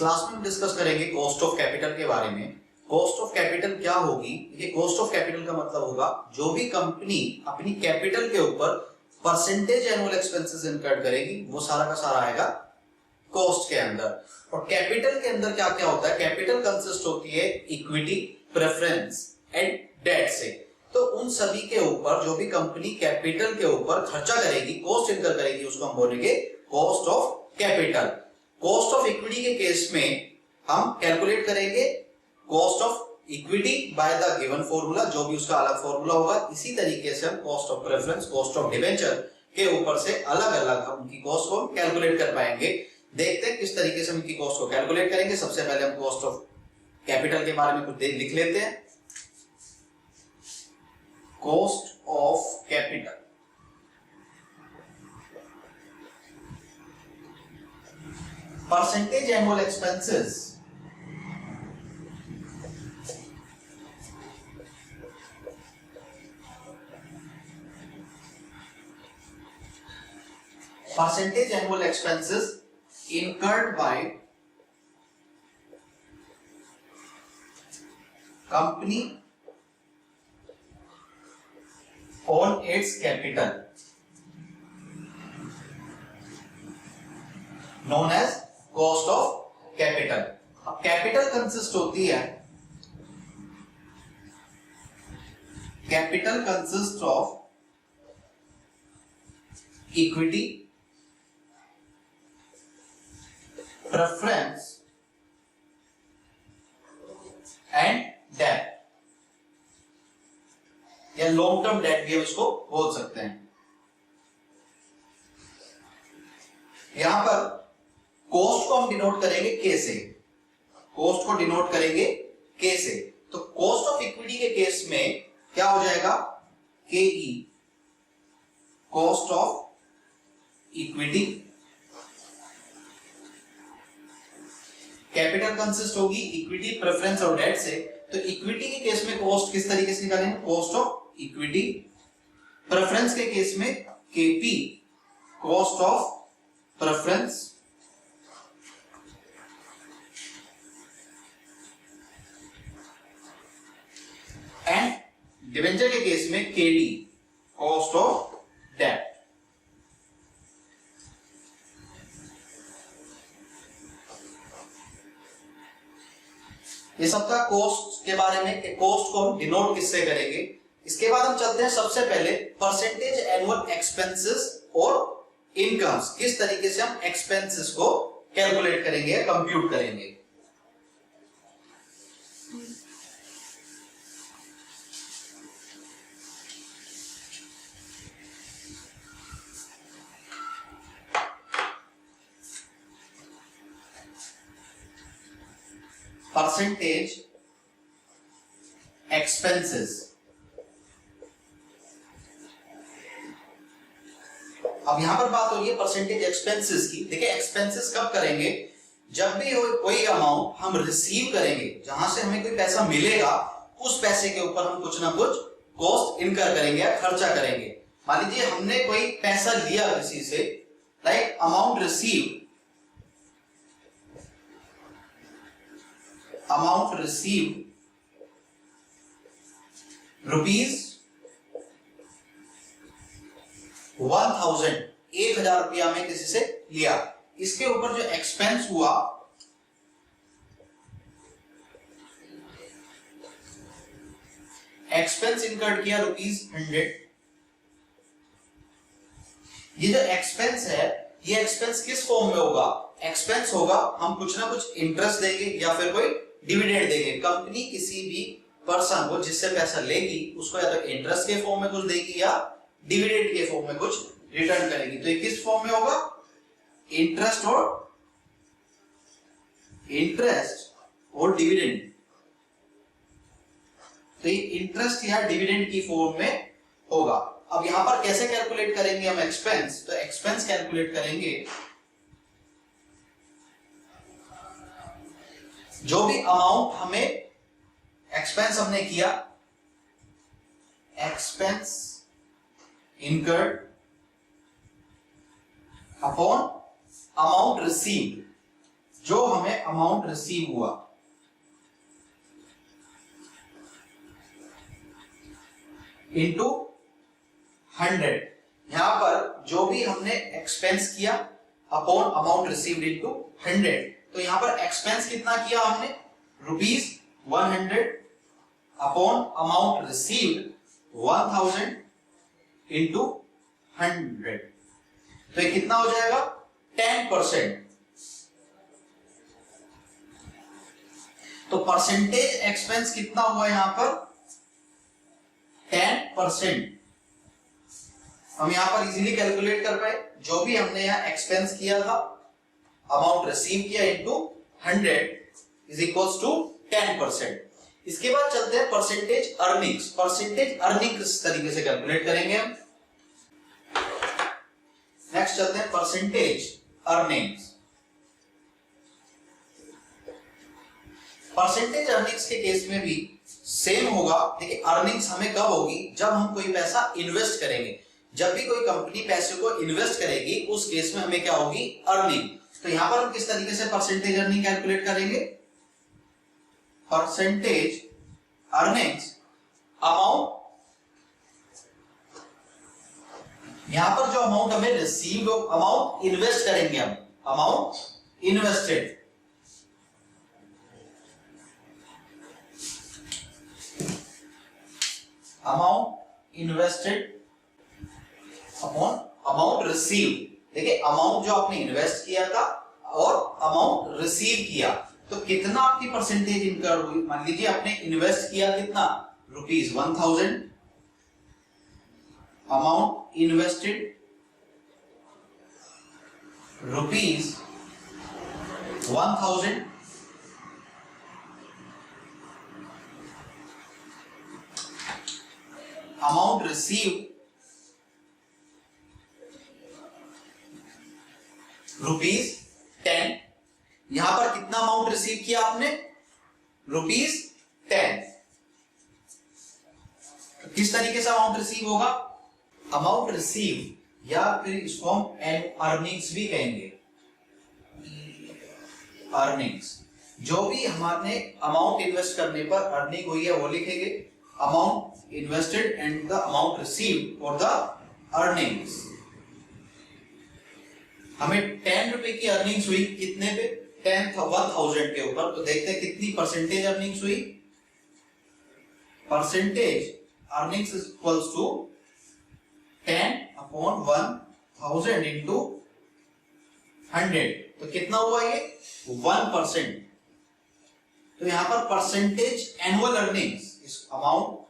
Class में हम discuss करेंगे कॉस्ट ऑफ कैपिटल के बारे में। कॉस्ट ऑफ कैपिटल क्या होगी? ये कॉस्ट ऑफ कैपिटल का मतलब होगा जो भी कंपनी अपनी कैपिटल के ऊपर परसेंटेज एनुअल एक्सपेंसेस इनकर्ड करेगी वो सारा का सारा आएगा कॉस्ट के अंदर। और कैपिटल के अंदर क्या क्या होता है? कैपिटल कंसिस्ट होती है इक्विटी, प्रेफरेंस एंड डेट से। तो उन सभी के ऊपर जो भी कंपनी कैपिटल के ऊपर खर्चा करेगी, कॉस्ट इनकर करेगी, उसको हम बोलेंगे cost of capital. Cost of equity के केस में हम कैलकुलेट करेंगे cost of equity by the given formula, जो भी उसका अलग फॉर्मूला होगा। इसी तरीके से हम cost of preference, cost of debenture के ऊपर से अलग अलग हम उनकी कॉस्ट को कैलकुलेट कर पाएंगे। देखते हैं किस तरीके से हम इनकी कॉस्ट को कैलकुलेट करेंगे। सबसे पहले हम कॉस्ट ऑफ कैपिटल के बारे में कुछ लिख लेते हैं। Cost of capital percentage annual expenses incurred by company on its capital known as cost of capital। अब कैपिटल कंसिस्ट होती है, capital consist of equity, preference and debt, या लॉन्ग टर्म डेट भी हम इसको बोल सकते हैं। यहां पर कॉस्ट को हम डिनोट करेंगे के से, कॉस्ट को डिनोट करेंगे के से। तो कॉस्ट ऑफ इक्विटी के केस में क्या हो जाएगा? K E, cost of equity. Capital consist होगी इक्विटी, प्रेफरेंस और डेट से। तो इक्विटी के केस में कॉस्ट किस तरीके से निकालेंगे? Cost of equity. प्रेफरेंस के केस में KP, cost of preference. And debenture के केस में केडी, कॉस्ट ऑफ डेट। ये सबका कॉस्ट के बारे में, कॉस्ट को हम डिनोट किससे करेंगे। इसके बाद हम चलते हैं सबसे पहले परसेंटेज एनुअल एक्सपेंसेस और इनकम्स, किस तरीके से हम एक्सपेंसेस को कैलकुलेट करेंगे, कंप्यूट करेंगे। परसेंटेज एक्सपेंसेस, अब यहां पर बात हो रही है परसेंटेज एक्सपेंसेस की। देखिए एक्सपेंसेस कब करेंगे? जब भी कोई अमाउंट हम रिसीव करेंगे, जहां से हमें कोई पैसा मिलेगा, उस पैसे के ऊपर हम कुछ ना कुछ कॉस्ट इनकर करेंगे या खर्चा करेंगे। मान लीजिए हमने कोई पैसा लिया किसी से, like amount received, amount received rupees 1000, 1000 रुपया में किसी से लिया। इसके ऊपर जो एक्सपेंस हुआ, एक्सपेंस इनकर्ड किया ₹100। ये जो एक्सपेंस है, ये एक्सपेंस किस फॉर्म में होगा? एक्सपेंस होगा हम कुछ ना कुछ इंटरेस्ट देंगे या फिर कोई डिविडेंड देंगे। कंपनी किसी भी पर्सन को जिससे पैसा लेगी उसको या तो इंटरेस्ट के फॉर्म में कुछ देगी या डिविडेंड के फॉर्म में कुछ रिटर्न करेगी। तो ये किस फॉर्म में होगा? इंटरेस्ट और डिविडेंड। तो ये इंटरेस्ट या डिविडेंड की फॉर्म में होगा। अब यहां पर कैसे कैलकुलेट करेंगे हम एक्सपेंस? तो एक्सपेंस कैलकुलेट करेंगे जो भी अमाउंट हमें एक्सपेंस हमने किया, expense incurred upon amount received, जो हमें अमाउंट रिसीव हुआ इंटू 100, यहां पर जो भी हमने एक्सपेंस किया अपॉन अमाउंट रिसीव्ड इंटू 100, तो यहां पर एक्सपेंस कितना किया हमने, ₹100 अपॉन अमाउंट रिसीव्ड 1000 इंटू 100, तो ये कितना हो जाएगा 10%। तो परसेंटेज एक्सपेंस कितना हुआ यहां पर 10%। हम यहां पर इजीली कैलकुलेट कर पाए, जो भी हमने यहां एक्सपेंस किया था अमाउंट रिसीव किया इनटू 100 इज इक्वल्स टू 10%। इसके बाद चलते हैं परसेंटेज अर्निंग्स। परसेंटेज अर्निंग किस तरीके से कैलकुलेट करेंगे हम, नेक्स्ट चलते हैं परसेंटेज अर्निंग्स। परसेंटेज अर्निंग्स के केस में भी सेम होगा, लेकिन अर्निंग्स हमें कब होगी, जब हम कोई पैसा इन्वेस्ट करेंगे। जब भी कोई कंपनी पैसे को इन्वेस्ट करेगी उस केस में हमें क्या होगी, अर्निंग। तो यहां पर हम किस तरीके से परसेंटेज अर्निंग कैलकुलेट करेंगे, परसेंटेज अर्निंग्स अमाउंट, यहां पर जो अमाउंट हमें रिसीव, अमाउंट इन्वेस्ट करेंगे हम, amount invested, amount invested upon amount receive. देखिए अमाउंट जो आपने इन्वेस्ट किया था और अमाउंट रिसीव किया, तो कितना आपकी परसेंटेज इनकर हुई। मान लीजिए आपने इन्वेस्ट किया कितना, ₹1000, अमाउंट इन्वेस्टेड ₹1000, अमाउंट रिसीव ₹10। यहां पर कितना अमाउंट रिसीव किया आपने, ₹10। किस तरीके से अमाउंट रिसीव होगा, अमाउंट रिसीव या फिर इसको हम अर्निंग्स भी कहेंगे। अर्निंग्स, जो भी हमारे अमाउंट इन्वेस्ट करने पर अर्निंग हुई है वो लिखेंगे, amount invested and the amount received for the earnings. हमें 10 रुपए की अर्निंग्स हुई कितने पे, 1000 के ऊपर। तो देखते हैं कितनी परसेंटेज अर्निंग्स हुई, percentage earnings is equals to 10 upon 1000 into 100, तो कितना हुआ ये 1%। तो यहां पर percentage annual earnings is amount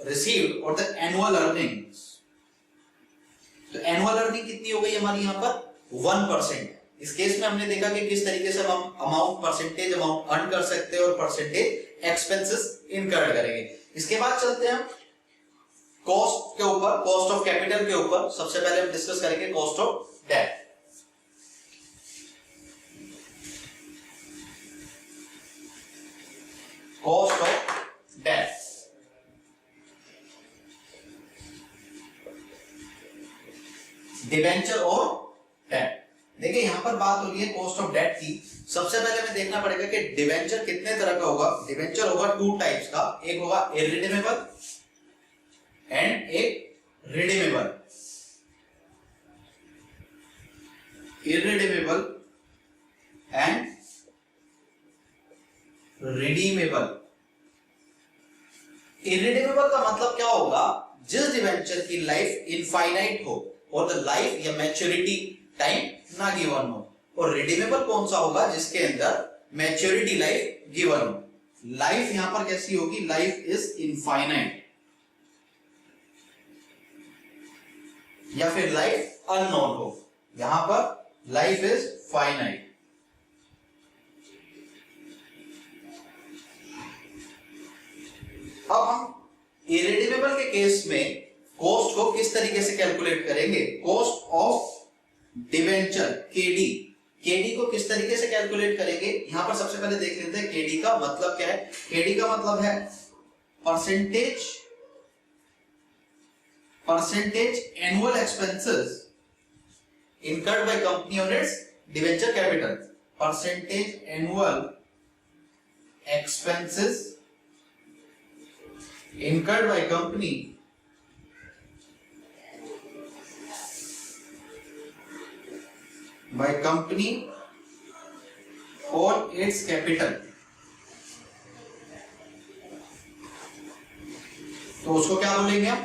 received और द एनुअल अर्निंग्स, तो एनुअल अर्निंग कितनी हो गई हमारी यहां पर 1%। इस केस में हमने देखा कि किस तरीके से हम अमाउंट, परसेंटेज अमाउंट अर्न कर सकते हैं और परसेंटेज एक्सपेंसेस इनकर्ड करेंगे। इसके बाद चलते हैं हम कॉस्ट के ऊपर, कॉस्ट ऑफ कैपिटल के ऊपर। सबसे पहले हम डिस्कस करेंगे cost of debt. Cost of debt, debenture और डेट। देखिए यहां पर बात हो रही है कॉस्ट ऑफ डेट की। सबसे पहले हमें देखना पड़ेगा कि डिबेंचर कितने तरह का होगा। डिबेंचर होगा 2 टाइप्स का, एक होगा इरिडीमेबल एंड एक redeemable. Irredeemable and redeemable. Irredeemable का मतलब क्या होगा, जिस डिबेंचर की लाइफ इनफाइनाइट हो और द लाइफ या मैच्योरिटी टाइम ना गिवन हो। और रिडीमेबल कौन सा होगा, जिसके अंदर मैच्योरिटी लाइफ गिवन हो। लाइफ यहां पर कैसी होगी, लाइफ इज इनफाइनाइट या फिर लाइफ अननोन हो। यहां पर लाइफ इज फाइनाइट। अब हम इरिडीमेबल के केस में कॉस्ट को किस तरीके से कैलकुलेट करेंगे, cost of debenture KD. KD को किस तरीके से कैलकुलेट करेंगे, यहां पर सबसे पहले देख लेते हैं केडी का मतलब क्या है। केडी का मतलब है percentage annual expenses incurred by company on it's debenture capital. Percentage annual expenses incurred by company on its capital। तो उसको क्या बोलेंगे हम?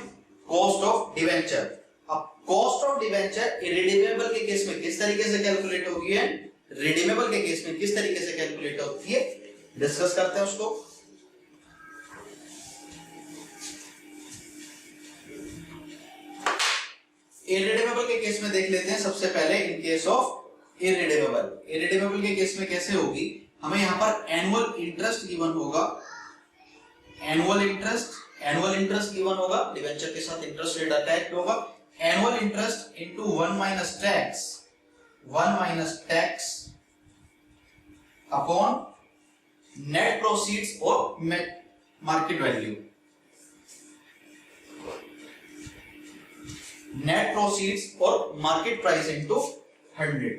Cost of debenture. अब कॉस्ट ऑफ डिवेंचर इरिडीमेबल के केस में किस तरीके से कैलकुलेट होगी है, रिडीमेबल के केस में किस तरीके से कैलकुलेट होती है, डिस्कस करते हैं उसको। इरिडीमेबल के केस में देख लेते हैं सबसे पहले। इन केस ऑफ इरिडीमेबल के केस में कैसे होगी, हमें यहां पर एनुअल इंटरेस्ट गिवन होगा, एनुअल इंटरेस्ट गिवन होगा, डिवेंचर के साथ इंटरेस्ट रेट अटैच होगा, annual interest into 1 minus tax upon net proceeds और मार्केट वैल्यू, नेट प्रोसीड्स और मार्केट प्राइस इनटू 100।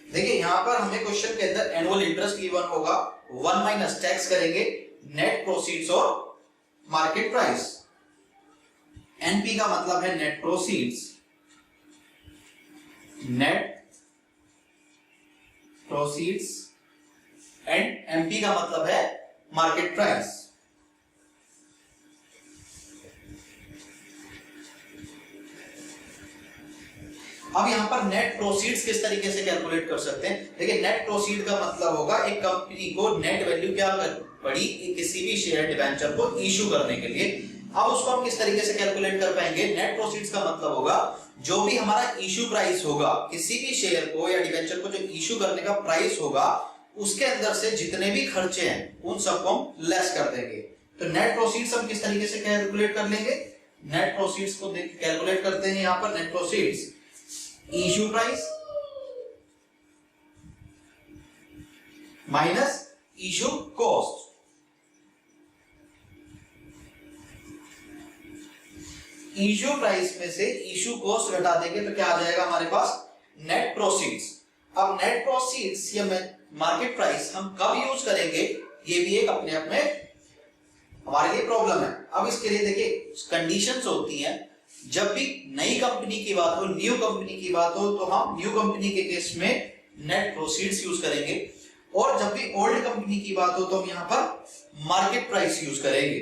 देखिए यहां पर हमें क्वेश्चन के अंदर एनुअल इंटरेस्ट गिवन होगा, 1 माइनस टैक्स करेंगे, नेट प्रोसीड्स और मार्केट प्राइस। एनपी का मतलब है नेट प्रोसीड्स एंड एमपी का मतलब है मार्केट प्राइस। अब यहां पर नेट प्रोसीड्स किस तरीके से कैलकुलेट कर सकते हैं? देखिए नेट प्रोसीड का मतलब होगा एक कंपनी को नेट वैल्यू क्या पड़ी किसी भी शेयर डिबेंचर को इशू करने के लिए। अब उसको हम किस तरीके से कैलकुलेट कर पाएंगे? नेट प्रोसीड्स का मतलब होगा जो भी हमारा इशू प्राइस होगा, किसी भी शेयर को या डिबेंचर को जो इशू करने का प्राइस होगा, उसके अंदर से जितने भी खर्चे हैं उन सबको हम लेस कर देंगे। तो नेट प्रोसीड्स हम किस तरीके से कैलकुलेट कर लेंगे? नेट प्रोसीड्स को कैलकुलेट करते हैं यहां पर। Net proceeds issue price minus issue cost. Issue price में से इशू कॉस्ट घटा देंगे तो क्या आ जाएगा हमारे पास? Net proceeds. अब नेट प्रोसीड्स या मार्केट प्राइस हम कब यूज करेंगे, ये भी एक अपने आप में हमारे लिए प्रॉब्लम है। अब इसके लिए देखिए कंडीशंस होती हैं, जब भी नई कंपनी की बात हो, न्यू कंपनी की बात हो, तो हम न्यू कंपनी के केस में नेट प्रोसीड्स यूज करेंगे, और जब भी ओल्ड कंपनी की बात हो तो हम यहां पर मार्केट प्राइस यूज करेंगे।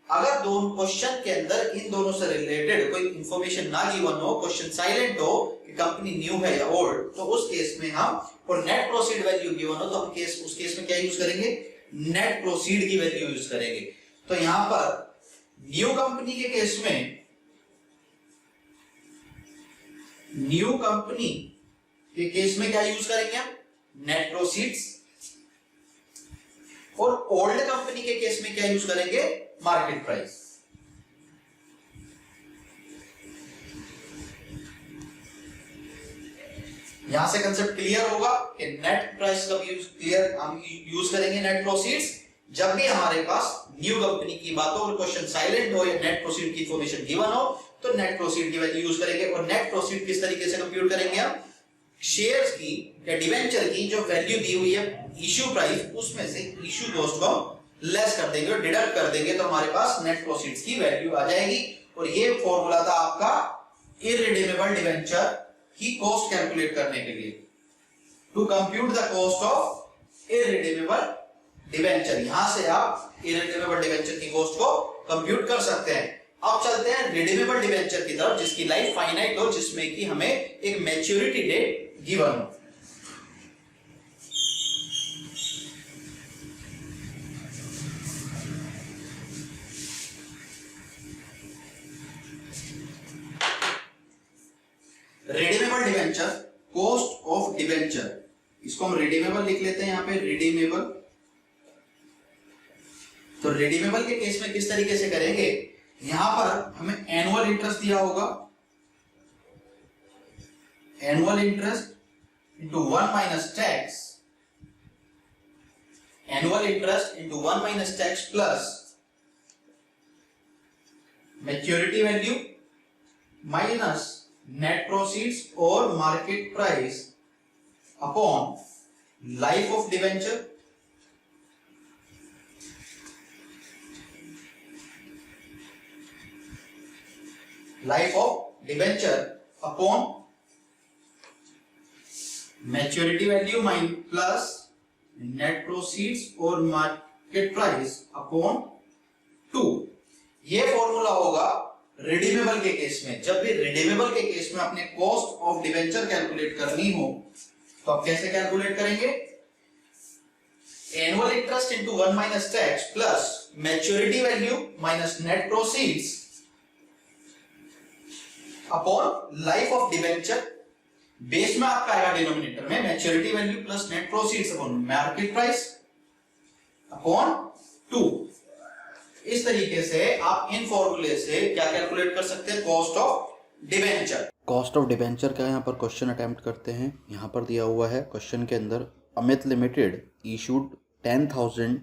अगर दोनों क्वेश्चन के अंदर इन दोनों से रिलेटेड कोई इंफॉर्मेशन ना गिवन हो, क्वेश्चन साइलेंट हो कि कंपनी न्यू है या ओल्ड, तो उस केस में हम, और नेट प्रोसीड वैल्यू गिवन हो तो हम उस केस में क्या यूज करेंगे? नेट प्रोसीड की वैल्यू यूज करेंगे। तो यहां पर न्यू कंपनी के केस में, न्यू कंपनी के केस में क्या यूज करेंगे हम? Net proceeds. और ओल्ड कंपनी के केस में क्या यूज करेंगे? Market price. यहां से कंसेप्ट क्लियर होगा कि नेट प्राइस का हम यूज करेंगे नेट प्रोसीड्स जब भी हमारे पास न्यू कंपनी की बात हो और क्वेश्चन साइलेंट हो या नेट प्रोसीड की इंफॉर्मेशन गिवन हो, तो नेट प्रोसीड की वैल्यू यूज करेंगे। और नेट प्रोसीड किस तरीके से कंप्यूट करेंगे हम? शेयर्स की या डिवेंचर की जो वैल्यू दी हुई है इश्यू प्राइस, उसमें से इश्यू कॉस्ट को लेस कर देंगे और डिडक्ट कर देंगे, तो हमारे पास नेट प्रोसीड्स की वैल्यू आ जाएगी। और ये फॉर्मूला था आपका इररिडीमेबल डिवेंचर की कॉस्ट कैलकुलेट करने के लिए, to compute the cost of irredeemable debenture. यहां से आप इररिडीमेबल डिवेंचर की कॉस्ट को कंप्यूट कर सकते हैं। अब चलते हैं रिडीमेबल डिवेंचर की तरफ, जिसकी लाइफ फाइनाइट हो, जिसमें कि हमें एक मैच्योरिटी डेट गिवन हो। Redeemable debenture, cost of debenture, इसको हम रिडीमेबल लिख लेते हैं यहां पे, रिडीमेबल। तो रिडीमेबल के केस में किस तरीके से करेंगे? यहां पर हमें एनुअल इंटरेस्ट दिया होगा, annual interest into 1 minus tax, annual interest into 1 minus tax plus maturity value minus net proceeds और market price upon life of debenture upon maturity value plus net proceeds और मार्केट प्राइस अपॉन 2। ये formula होगा redeemable के case में। जब भी redeemable के case में अपने कॉस्ट ऑफ डिवेंचर कैलकुलेट करनी हो तो आप कैसे कैलकुलेट करेंगे? Annual interest into 1 minus tax plus maturity value minus net proceeds upon life of debenture. Base में आपका आएगा डिनोमिनेटर में maturity value plus net proceeds upon market price upon 2। इस तरीके से आप इन फॉर्मूले से क्या कैलकुलेट कर सकते हैं? Cost of debenture. Cost of debenture का यहाँ पर क्वेश्चन अटेम्प्ट करते हैं। यहाँ पर दिया हुआ है क्वेश्चन के अंदर, Amit limited issued 10,000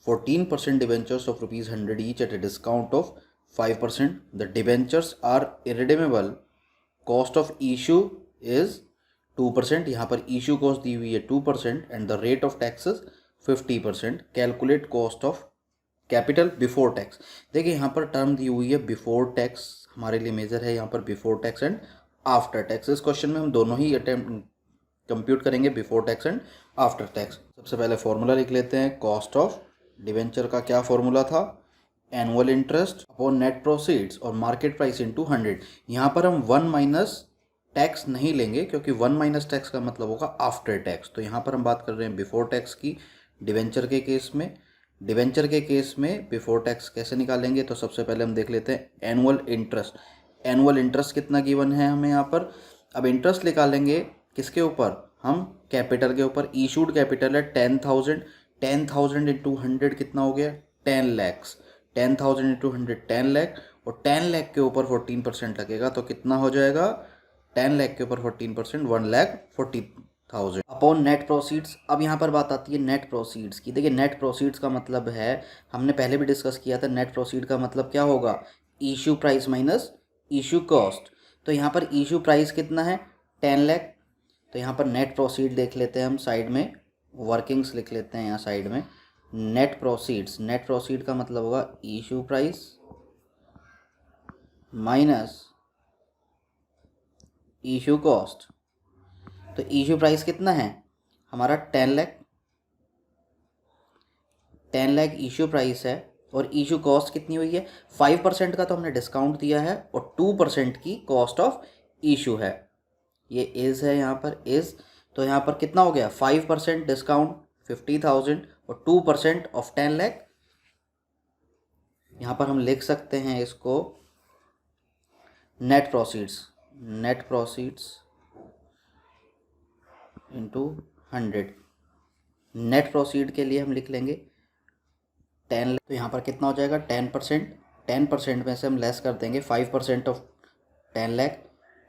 14% debentures of ₹100 each at a discount of 5%. The debentures are irredeemable. Cost of issue is 2%. यहाँ पर इशू कॉस्ट दी हुई है 2% and the rate of taxes 50%. Calculate cost of capital before tax. देखिए यहाँ पर टर्म दी हुई है बिफोर टैक्स, हमारे लिए मेजर है यहाँ पर before tax and after tax. इस क्वेश्चन में हम दोनों ही अटेम्प्ट कंप्यूट करेंगे, before tax and after tax. सबसे पहले फॉर्मूला लिख लेते हैं। कॉस्ट ऑफ डिवेंचर का क्या फॉर्मूला था? Annual interest upon net proceeds और मार्केट प्राइस इनटू 100। यहाँ पर हम 1 माइनस टैक्स नहीं लेंगे क्योंकि 1 माइनस टैक्स का मतलब होगा आफ्टर टैक्स। तो यहाँ पर हम बात कर रहे हैं बिफोर टैक्स की। डिवेंचर के केस में बिफोर टैक्स कैसे निकालेंगे? तो सबसे पहले हम देख लेते हैं एनुअल इंटरेस्ट। एनुअल इंटरेस्ट कितना गिवन है हमें यहाँ पर? अब इंटरेस्ट निकालेंगे किसके ऊपर? हम कैपिटल के ऊपर। इशूड कैपिटल है 10,000, 10,000 इंटू 100 कितना हो गया? 10 लैक्स। 10,000 इंटू 100 10 लाख, और 10 लाख के ऊपर 14% लगेगा तो कितना हो जाएगा? 10 लाख के ऊपर 14% 1,40,000 अपॉन नेट प्रोसीड्स। अब यहाँ पर बात आती है नेट प्रोसीड्स की। देखिए नेट प्रोसीड्स का मतलब है, हमने पहले भी डिस्कस किया था, नेट प्रोसीड का मतलब क्या होगा? Issue price minus issue cost. तो यहाँ पर इशू प्राइस कितना है? 10 लाख। तो यहाँ पर नेट प्रोसीड देख लेते हैं हम, साइड में वर्किंग्स लिख लेते हैं यहाँ साइड में। नेट प्रोसीड का मतलब होगा issue price minus issue cost. तो इशू प्राइस कितना है हमारा? 10 लाख। 10 लाख इशू प्राइस है और इशू कॉस्ट कितनी हुई है? 5% का तो हमने डिस्काउंट दिया है और 2% की कॉस्ट ऑफ इशू है। ये इज है यहाँ पर इज। तो यहाँ पर कितना हो गया? 5% डिस्काउंट 50,000 और 2% ऑफ 10 लाख। यहाँ पर हम लिख सकते हैं इसको net proceeds into 100। Net proceed के लिए हम लिख लेंगे 10 लाख। तो यहाँ पर कितना हो जाएगा? 10% में से हम लेस कर देंगे 5% of 10 lakh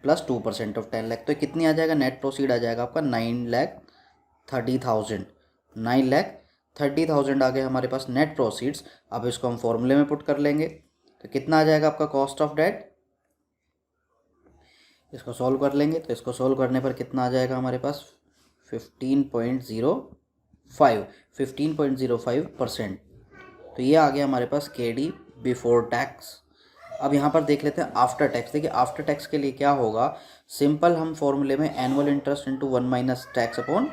plus 2% of 10 lakh. तो कितनी आ जाएगा? नेट प्रोसीड आ जाएगा आपका 9,30,000। 9,30,000 आ गए हमारे पास नेट प्रोसीड्स। अब इसको हम फॉर्मूले में पुट कर लेंगे तो कितना आ जाएगा आपका? Cost of debt. इसको सॉल्व कर लेंगे तो इसको सॉल्व करने पर कितना आ जाएगा हमारे पास? 15.05%। तो ये आ गया हमारे पास KD बिफोर टैक्स। अब यहाँ पर देख लेते हैं आफ्टर टैक्स। देखिए आफ्टर टैक्स के लिए क्या होगा? सिंपल हम फॉर्मूले में annual interest into 1 minus tax upon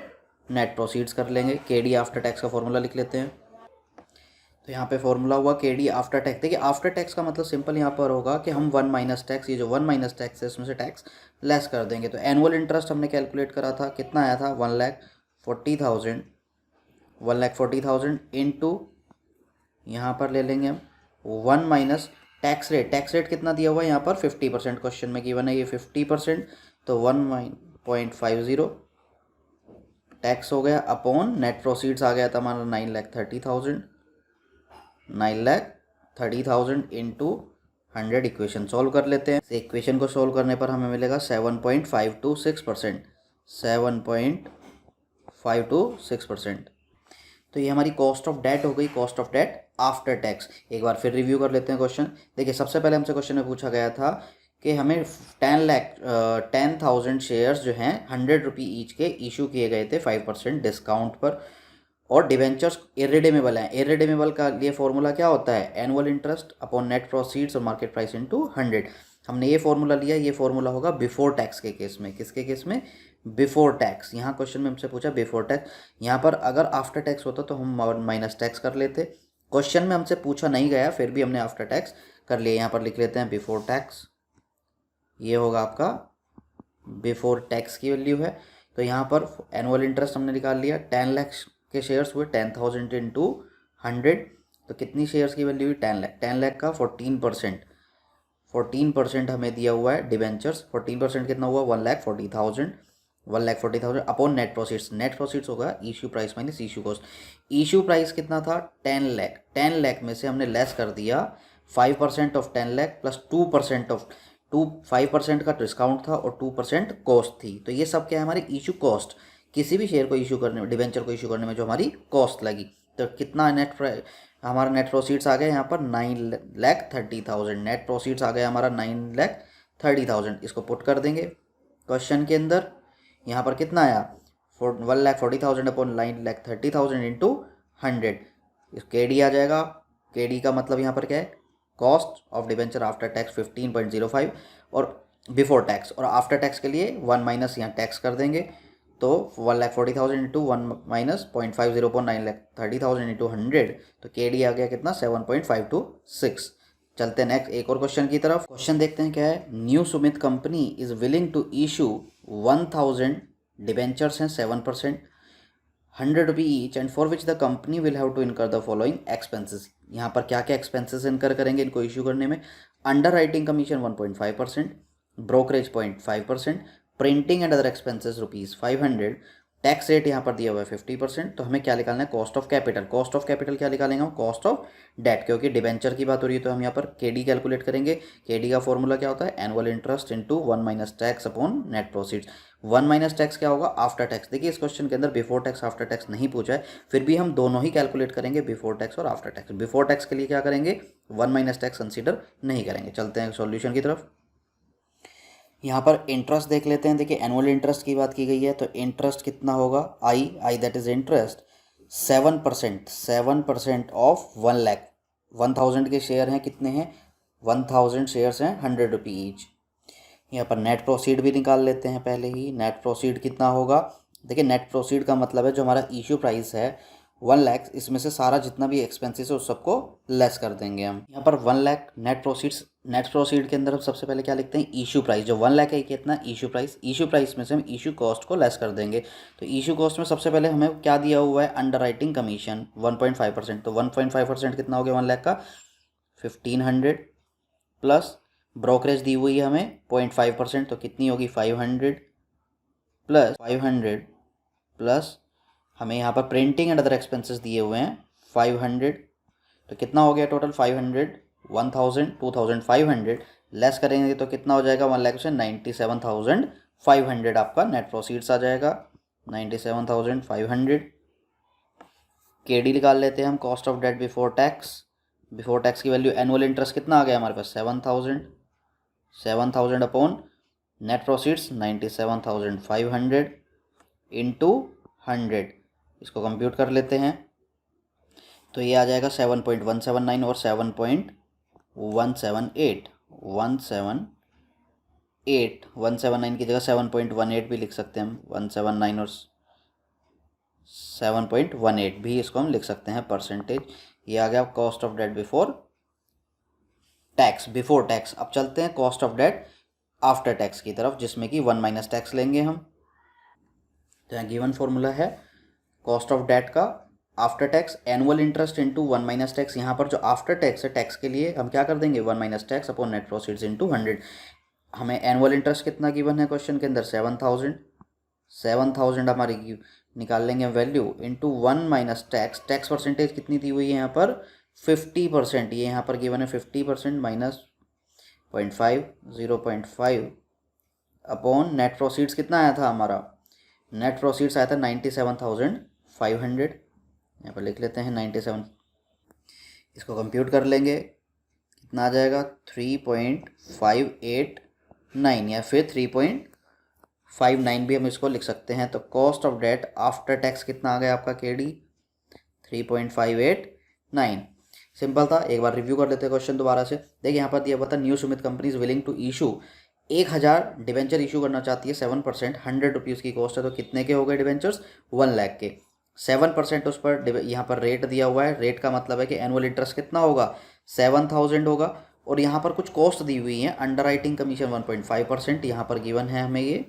net proceeds कर लेंगे। KD आफ्टर टैक्स का फॉर्मूला लिख लेते हैं। तो यहाँ पे फॉर्मूला हुआ KD आफ्टर टैक्स। देखिए आफ्टर टैक्स का मतलब सिंपल यहाँ पर होगा कि हम 1 माइनस टैक्स, ये जो 1 माइनस टैक्स है इसमें से टैक्स लेस कर देंगे। तो एनुअल इंटरेस्ट हमने कैलकुलेट करा था, कितना आया था? 1,40,000 इंटू यहाँ पर ले लेंगे हम 1 माइनस टैक्स रेट कितना दिया हुआ है यहाँ पर? 50%। क्वेश्चन में गिवन है ये 50%, तो 1.50 टैक्स हो गया अपॉन नेट प्रोसीड्स आ गया था हमारा 9,30,000 इंटू 100। इक्वेशन सॉल्व कर लेते हैं। इक्वेशन को सॉल्व करने पर हमें मिलेगा 7.526%। 7.526%। तो ये हमारी कॉस्ट ऑफ डेट हो गई, cost of debt after tax. एक बार फिर रिव्यू कर लेते हैं क्वेश्चन। देखिए सबसे पहले हमसे क्वेश्चन में पूछा गया था कि हमें 10,000 शेयर्स जो हैं 100 रुपी ईच के इशू किए गए थे 5% डिस्काउंट पर, और डिबेंचर्स इरिडेमेबल हैं। इरिडेमेबल का लिए फॉर्मूला क्या होता है, annual interest upon net proceeds और मार्केट प्राइस इनटू 100। हमने ये फॉर्मूला लिया, ये फॉर्मूला होगा बिफोर टैक्स के केस में। किसके केस में, बिफोर टैक्स। यहाँ क्वेश्चन में हमसे पूछा बिफोर टैक्स, यहाँ पर अगर आफ्टर टैक्स होता तो हम माइनस टैक्स कर लेते। क्वेश्चन में हमसे पूछा नहीं गया, फिर भी हमने आफ्टर टैक्स कर लिया। यहाँ पर लिख लेते हैं बिफोर टैक्स, ये होगा आपका बिफोर टैक्स की वैल्यू है। तो यहाँ पर एनुअल इंटरेस्ट हमने निकाल लिया, 10 लाख के शेयर्स हुए, 10,000 इंटू 100, तो कितनी शेयर्स की वैल्यू हुई, 10 लाख। 10 लाख का 14% हमें दिया हुआ है डिबेंचर्स। 14% कितना हुआ, 1,40,000। 1,40,000 upon net proceeds. Net proceeds होगा issue price minus issue cost. Issue price कितना था, 10 लाख। 10 लाख में से हमने लेस कर दिया 5% ऑफ 10 लाख प्लस 2% ऑफ 5% का डिस्काउंट था और 2% कॉस्ट थी। तो ये सब क्या है, हमारी इशू कॉस्ट। किसी भी शेयर को इशू करने में, डिबेंचर को इशू करने में जो हमारी कॉस्ट लगी। तो कितना हमारा नेट प्रोसीड्स आ गया यहाँ पर 9,30,000। नेट प्रोसीड्स आ गया हमारा 9,30,000। इसको पुट कर देंगे क्वेश्चन के अंदर। यहाँ पर कितना आया, 1,40,000 अपॉन 9,30,000 इंटू 100। के डी आ जाएगा। के डी का मतलब यहाँ पर क्या है, cost of debenture after tax 15.05 और बिफोर टैक्स, और आफ्टर टैक्स के लिए 1 माइनस यहाँ टैक्स कर देंगे। तो 1,40,000 इंटू 1 माइनस 0.50 अपॉन 9,30,000 इंटू 100, तो के डी आ गया कितना, 7.526। चलते हैं नेक्स्ट एक और क्वेश्चन की तरफ। क्वेश्चन देखते हैं क्या है। New Sumit company is willing to issue 1,000 debentures हैं 7%, 100 rupee each, and for which the company will have to incur the following expenses. यहाँ पर क्या क्या एक्सपेंसेस इनकर करेंगे इनको इशू करने में। Under writing commission 1.5%, brokerage 0.5%, printing and other expenses ₹500, tax rate यहाँ पर दिया हुआ है 50%। तो हमें क्या निकालना है, cost of capital. Cost of capital क्या निकालेंगे हम, कॉस्ट ऑफ डेट, क्योंकि डिबेंचर की बात हो रही है तो हम यहाँ पर केडी कैलकुलेट करेंगे। केडी का फॉर्मूला क्या होता है, annual interest into 1 minus tax upon net proceeds. 1 minus tax क्या होगा, आफ्टर टैक्स। देखिए इस क्वेश्चन के अंदर बिफोर टैक्स आफ्टर टैक्स नहीं पूछा है, फिर भी हम दोनों ही कैलकुलेट करेंगे, बिफोर टैक्स और आफ्टर टैक्स। बिफोर टैक्स के लिए क्या करेंगे, 1 माइनस टैक्स कंसीडर नहीं करेंगे। चलते हैं सॉल्यूशन की तरफ। यहाँ पर इंटरेस्ट देख लेते हैं। देखिए एनुअल इंटरेस्ट की बात की गई है, तो इंटरेस्ट कितना होगा, I that is interest 7% of 1 lakh. 1,000 के शेयर हैं, कितने हैं, 1,000 शेयर्स हैं 100 रुपी ईच। यहाँ पर नेट प्रोसीड भी निकाल लेते हैं पहले ही। नेट प्रोसीड कितना होगा, देखिए नेट प्रोसीड का मतलब है जो हमारा इशू प्राइस है 1 लाख, इसमें से सारा जितना भी एक्सपेंसेस है उस सबको लेस कर देंगे हम। यहाँ पर 1 लाख नेट प्रोसीड के अंदर हम सबसे पहले क्या लिखते हैं, इशू प्राइस। जो 1 लाख है कितना, इशू प्राइस में से हम इशू कॉस्ट को लेस कर देंगे। तो इशू कॉस्ट में सबसे पहले हमें क्या दिया हुआ है, अंडर राइटिंग कमीशन 1.5%। तो 1.5% कितना हो गया 1 लाख का, 1,500 प्लस ब्रोकरेज दी हुई है हमें 0.5%, तो कितनी होगी 500 प्लस हमें यहाँ पर प्रिंटिंग एंड अदर एक्सपेंसेस दिए हुए हैं 500, तो कितना हो गया टोटल 500, 1,000, 2,500 लेस करेंगे तो कितना हो जाएगा 1 लाख से 97,500 आपका नेट प्रोसीड्स आ जाएगा 97,500। के डी निकाल लेते हैं हम, cost of debt before tax की वैल्यू। एनुअल इंटरेस्ट कितना आ गया हमारे पास 7,000 अपॉन नेट प्रोसीड्स 97,500 इंटू 100, इसको कंप्यूट कर लेते हैं। तो ये आ जाएगा 7.179 और 7.178, 179 की जगह 7.18 भी लिख सकते हैं हम। 179 और 7.18 भी इसको हम लिख सकते हैं परसेंटेज। ये आ गया cost of debt before tax. अब चलते हैं cost of debt after tax की तरफ, जिसमें कि 1 माइनस टैक्स लेंगे हम। तो यहाँ गिवन फॉर्मूला है कॉस्ट ऑफ डेट का after tax, annual interest into 1 minus tax. यहाँ पर जो आफ्टर टैक्स है, टैक्स के लिए हम क्या कर देंगे 1 minus tax upon net proceeds into 100। हमें एनुअल इंटरेस्ट कितना गिवन है क्वेश्चन के अंदर 7,000 हमारी निकाल लेंगे value into 1 minus tax percentage कितनी दी हुई है यहाँ पर 50%। ये यहाँ पर गिवन है 50% माइनस 0.5 अपॉन नेट प्रोसीड्स कितना आया था हमारा, नेट प्रोसीड्स आया था 97,500। यहाँ पर लिख लेते हैं 97, इसको कंप्यूट कर लेंगे कितना आ जाएगा 3.58 9 या फिर 3.59 भी हम इसको लिख सकते हैं। तो cost of debt after tax कितना आ गया आपका केडी? 3.589। सिंपल था। एक बार रिव्यू कर लेते हैं क्वेश्चन दोबारा से। देखिए यहाँ पर दिया हुआ था new Sumit company is willing to issue 1000 debenture issue करना चाहती है 7%, 100 रुपीज़ की कॉस्ट है। तो कितने के हो गए डिवेंचर्स? 1 लाख के। 7% उस पर यहाँ पर रेट दिया हुआ है। रेट का मतलब है कि एनुअल इंटरेस्ट कितना होगा? 7000 होगा। और यहाँ पर कुछ कॉस्ट दी हुई है। अंडर राइटिंग कमीशन 1.5% यहाँ पर गिवन है हमें। ये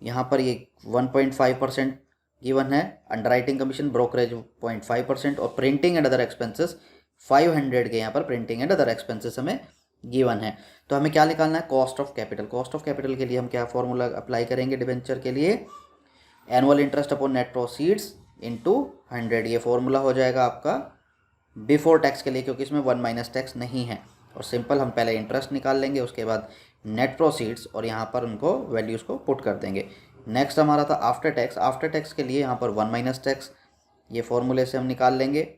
यहाँ पर ये 1.5% गिवन है। अंडर राइटिंग कमीशन, ब्रोकरेज 0.5% और प्रिंटिंग एंड अदर एक्सपेंसेस 500 के यहाँ पर प्रिंटिंग एंड अदर एक्सपेंसेस हमें गिवन है। तो हमें क्या निकालना है? Cost of capital. Cost of capital के लिए हम क्या फॉर्मूला अप्लाई करेंगे डिवेंचर के लिए? Annual interest upon net proceeds into 100। ये फॉर्मूला हो जाएगा आपका बिफोर टैक्स के लिए, क्योंकि इसमें 1 माइनस टैक्स नहीं है। और सिंपल हम पहले इंटरेस्ट निकाल लेंगे, उसके बाद नेट प्रोसीड्स और यहाँ पर उनको वैल्यूज़ को पुट कर देंगे। नेक्स्ट हमारा था आफ्टर टैक्स। आफ्टर टैक्स के लिए यहाँ पर 1 माइनस टैक्स, ये फॉर्मूले से हम निकाल लेंगे।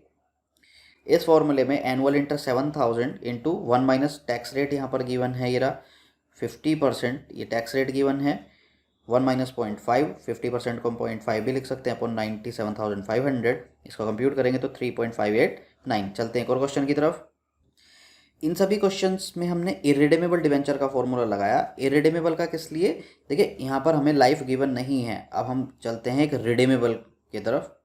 इस फॉर्मूले में annual interest 7000 into 1 minus tax rate यहाँ पर गिवन है, ये रहा 50%, ये टैक्स रेट गिवन है। 1 माइनस 0.5, 50% को हम 0.5 भी लिख सकते हैं अपॉन 97,500। इसको कंप्यूट करेंगे तो 3.589। चलते हैं एक और क्वेश्चन की तरफ। इन सभी क्वेश्चंस में हमने इरिडेमेबल डिवेंचर का फॉर्मूला लगाया। इरिडेमेबल का किस लिए? देखिए यहाँ पर हमें लाइफ गिवन नहीं है। अब हम चलते हैं एक रिडेमेबल की तरफ,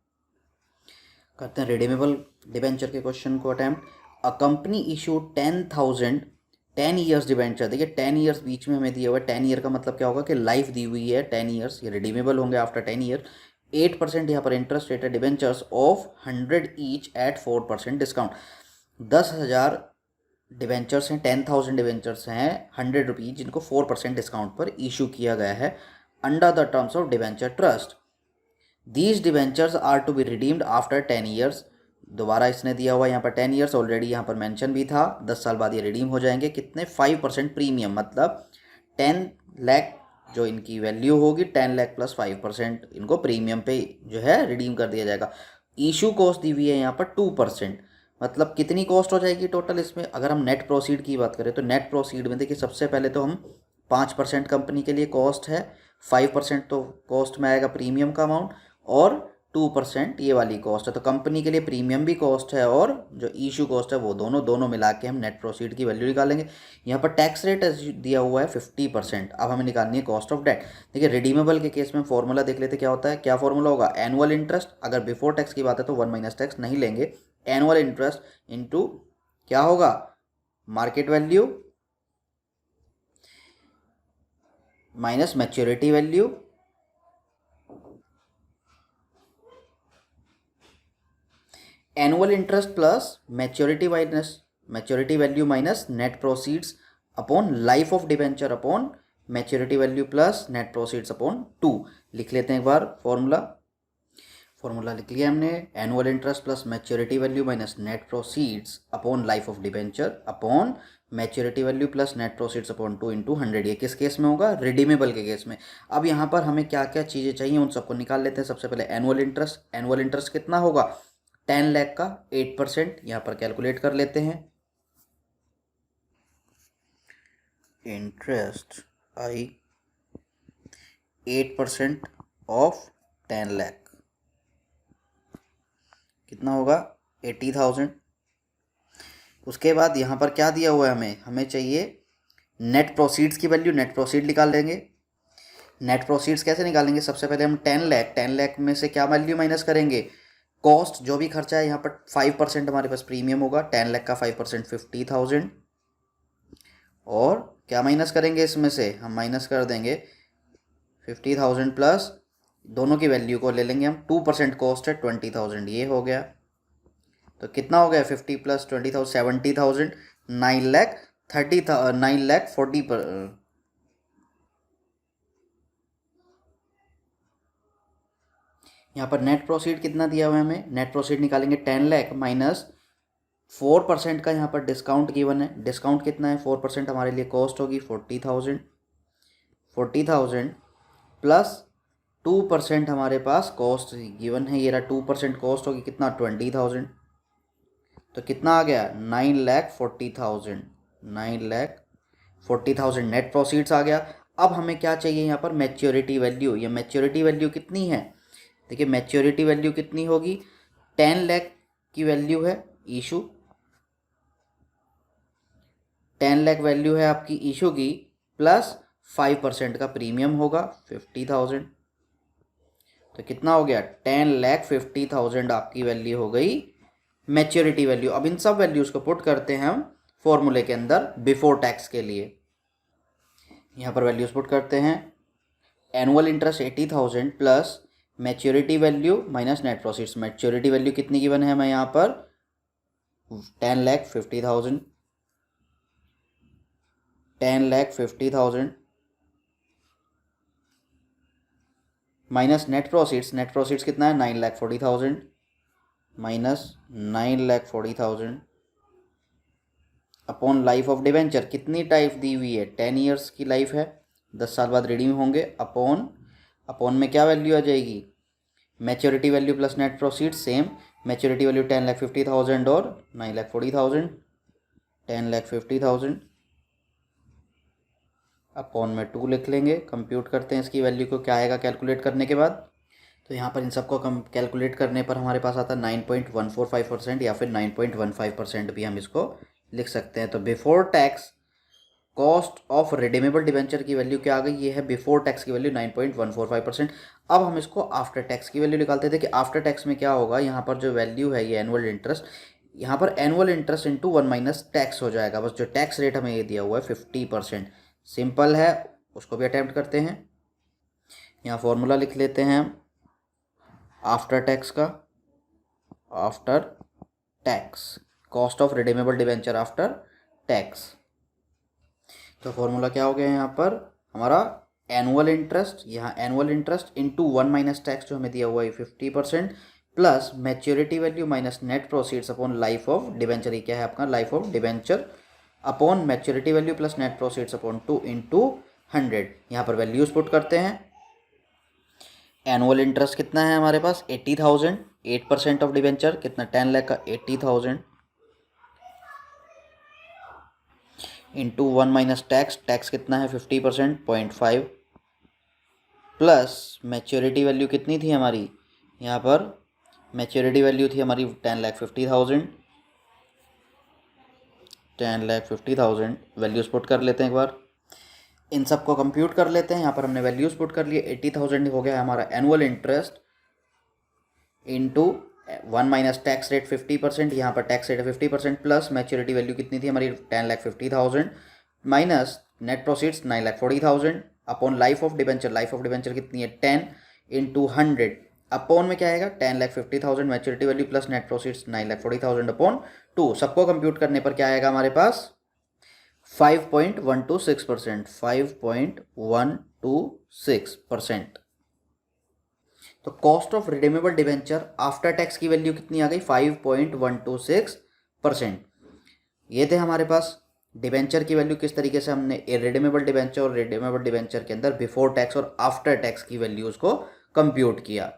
करते हैं रिडेमेबल डिवेंचर के क्वेश्चन को attempt. A company issue 10,000 10 years debenture. देखिए 10 ईयर्स बीच में हमें दिया हुआ है। 10 ईयर का मतलब क्या होगा कि लाइफ दी हुई है 10 ईयर्स, ये रिडीमेबल होंगे आफ्टर 10 ईयर। 8% यहाँ पर इंटरेस्ट रेट है debentures of 100 each eight 4% discount. 10,000 debentures हैं, 10,000 डिवेंचर्स हैं 100 रुपीज़, जिनको 4% डिस्काउंट पर इशू किया गया है under the terms of debenture trust. These debentures are to be redeemed after 10 years. दोबारा इसने दिया हुआ यहाँ पर 10 ईयर्स, ऑलरेडी यहाँ पर मेंशन भी था। 10 साल बाद ये रिडीम हो जाएंगे। कितने? 5% प्रीमियम, मतलब 10 लाख जो इनकी वैल्यू होगी, 10 लाख प्लस 5% इनको प्रीमियम पे जो है रिडीम कर दिया जाएगा। इशू कॉस्ट दी हुई है यहाँ पर 2%, मतलब कितनी कॉस्ट हो जाएगी टोटल इसमें? अगर हम नेट प्रोसीड की बात करें तो नेट प्रोसीड में देखिए सबसे पहले तो हम 5% कंपनी के लिए कॉस्ट है, 5% तो कॉस्ट में आएगा प्रीमियम का अमाउंट, और 2% ये वाली कॉस्ट है। तो कंपनी के लिए प्रीमियम भी कॉस्ट है और जो इशू कॉस्ट है वो दोनों मिला के हम नेट प्रोसीड की वैल्यू निकालेंगे। यहाँ पर टैक्स रेट दिया हुआ है 50%। अब हमें निकालनी है कॉस्ट ऑफ डेट। देखिए रिडीमेबल के केस में फॉर्मूला देख लेते क्या होता है। क्या फॉर्मूला होगा? एनुअल इंटरेस्ट, अगर बिफोर टैक्स की बात है तो 1 माइनस टैक्स नहीं लेंगे। एनुअल इंटरेस्ट इंटू क्या होगा? Market value minus maturity value annual interest plus maturity value minus net proceeds upon life of debenture upon maturity value plus net proceeds upon 2। लिख लेते हैं एक बार फॉर्मूला लिख लिया हमने। Annual interest plus maturity value minus net proceeds upon life of debenture upon maturity value plus net proceeds upon 2 into 100। ये किस case में होगा? रिडीमेबल के केस में। अब यहाँ पर हमें क्या क्या चीज़ें चाहिए उन सबको निकाल लेते हैं। सबसे पहले एनुअल इंटरेस्ट कितना होगा? 10 लाख का 8% यहाँ पर कैलकुलेट कर लेते हैं। इंटरेस्ट आई 8% ऑफ 10 लाख कितना होगा? 80,000। उसके बाद यहाँ पर क्या दिया हुआ है हमें चाहिए नेट प्रोसीड्स की वैल्यू। नेट प्रोसीड निकाल लेंगे। नेट प्रोसीड्स कैसे निकालेंगे? सबसे पहले हम 10 लाख में से क्या वैल्यू माइनस करेंगे? कॉस्ट, जो भी खर्चा है यहाँ पर 5% हमारे पास प्रीमियम होगा। 10 लाख का 5% 50,000, और क्या माइनस करेंगे इसमें से? हम माइनस कर देंगे 50,000 प्लस दोनों की वैल्यू को ले लेंगे हम। 2% कॉस्ट है 20,000, ये हो गया। तो कितना हो गया? 50 प्लस 20,000 70,000, 9,40 पर। यहाँ पर नेट प्रोसीड कितना दिया हुआ है हमें? नेट प्रोसीड निकालेंगे 10 लाख माइनस 4% का यहाँ पर डिस्काउंट गिवन है। डिस्काउंट कितना है? 4% हमारे लिए कॉस्ट होगी 40,000 प्लस 2% हमारे पास कॉस्ट गिवन है, ये रहा 2% कॉस्ट होगी कितना? 20,000। तो कितना आ गया? 9,40,000 40,000 नेट प्रोसीड्स आ गया। अब हमें क्या चाहिए यहाँ पर, मैच्योरिटी वैल्यू। ये मैच्योरिटी वैल्यू कितनी है, देखिए मैच्योरिटी वैल्यू कितनी होगी, 10 लाख की वैल्यू है इशू, 10 लाख वैल्यू है आपकी इशू की, प्लस 5% का प्रीमियम होगा 50,000। तो कितना हो गया, 10,50,000 आपकी वैल्यू हो गई मैच्योरिटी वैल्यू। अब इन सब वैल्यूज़ को पुट करते हैं हम फॉर्मूले के अंदर बिफोर टैक्स के लिए। यहाँ पर वैल्यूज़ पुट करते हैं, annual interest 80,000 plus maturity value minus net proceeds. Maturity value कितनी गिवन है हमें यहाँ पर, 10,50,000, 10,50,000 minus net proceeds. Net proceeds कितना है, 9,40,000 minus 9,40,000 upon life of debenture. कितनी टाइप दी हुई है, 10 ईयर्स की लाइफ है, 10 साल बाद रिडीम होंगे। अपॉन में क्या वैल्यू आ जाएगी, maturity value plus net proceeds same, maturity value 10,50,000 और 9,40,000, 10,50,000 अपॉन में 2 लिख लेंगे। कंप्यूट करते हैं इसकी वैल्यू को, क्या आएगा कैलकुलेट करने के बाद। तो यहाँ पर इन सबको कैलकुलेट करने पर हमारे पास आता है 9.145% या फिर 9.15% भी हम इसको लिख सकते हैं। तो before tax cost of redeemable debenture की वैल्यू क्या आ गई, ये है बिफोर टैक्स की वैल्यू 9.145%। अब हम इसको आफ्टर टैक्स की वैल्यू निकालते थे कि आफ्टर टैक्स में क्या होगा। यहाँ पर जो वैल्यू है ये एनुअल इंटरेस्ट, यहाँ पर annual interest into 1 minus tax हो जाएगा। बस जो टैक्स रेट हमें ये दिया हुआ है 50%, सिंपल है, उसको भी अटैम्प्ट करते हैं। यहाँ फॉर्मूला लिख लेते हैं हम आफ्टर टैक्स का, after tax cost of redeemable debenture after tax. तो फॉर्मूला क्या हो गया यहाँ पर हमारा, एनुअल इंटरेस्ट, यहाँ annual interest into 1 minus tax जो हमें दिया हुआ है 50%, plus maturity value minus net proceeds upon life of debenture. ये क्या है आपका, life of debenture upon maturity value plus net proceeds upon 2 into 100। यहाँ पर वैल्यूज पुट करते हैं। एनुअल इंटरेस्ट कितना है हमारे पास 80,000, 8% ऑफ डिबेंचर कितना 10 लाख का 80,000 इंटू 1 माइनस टैक्स, टैक्स कितना है 50% 0.5, प्लस मैच्योरिटी वैल्यू कितनी थी हमारी, यहाँ पर मैच्योरिटी वैल्यू थी हमारी 10,50,000, 10,50,000 वैल्यूज़ पुट कर लेते हैं एक बार, इन सब को कंप्यूट कर लेते हैं। यहाँ पर हमने वैल्यूज़ पुट कर लिए, 80,000 हो गया हमारा annual interest into 1 minus tax rate 50%, यहाँ पर टैक्स रेट है 50%, प्लस मैच्योरिटी वैल्यू कितनी थी हमारी 10,50,000 minus net proceeds 9,40,000 upon life of debenture. Life of debenture कितनी है 10 इंटू 100 अपॉन में क्या आएगा 10,50,000 maturity value plus net proceeds 9,40,000 upon 2। सबको कंप्यूट करने पर क्या आएगा हमारे पास 5.126%, 5.126%। तो cost of redeemable debenture after tax की वैल्यू कितनी आ गई 5.126%। ये थे हमारे पास डिबेंचर की वैल्यू, किस तरीके से हमने रिडीमेबल डिबेंचर और रिडीमेबल डिबेंचर के अंदर बिफोर टैक्स और आफ्टर टैक्स की वैल्यूज़ को कंप्यूट किया।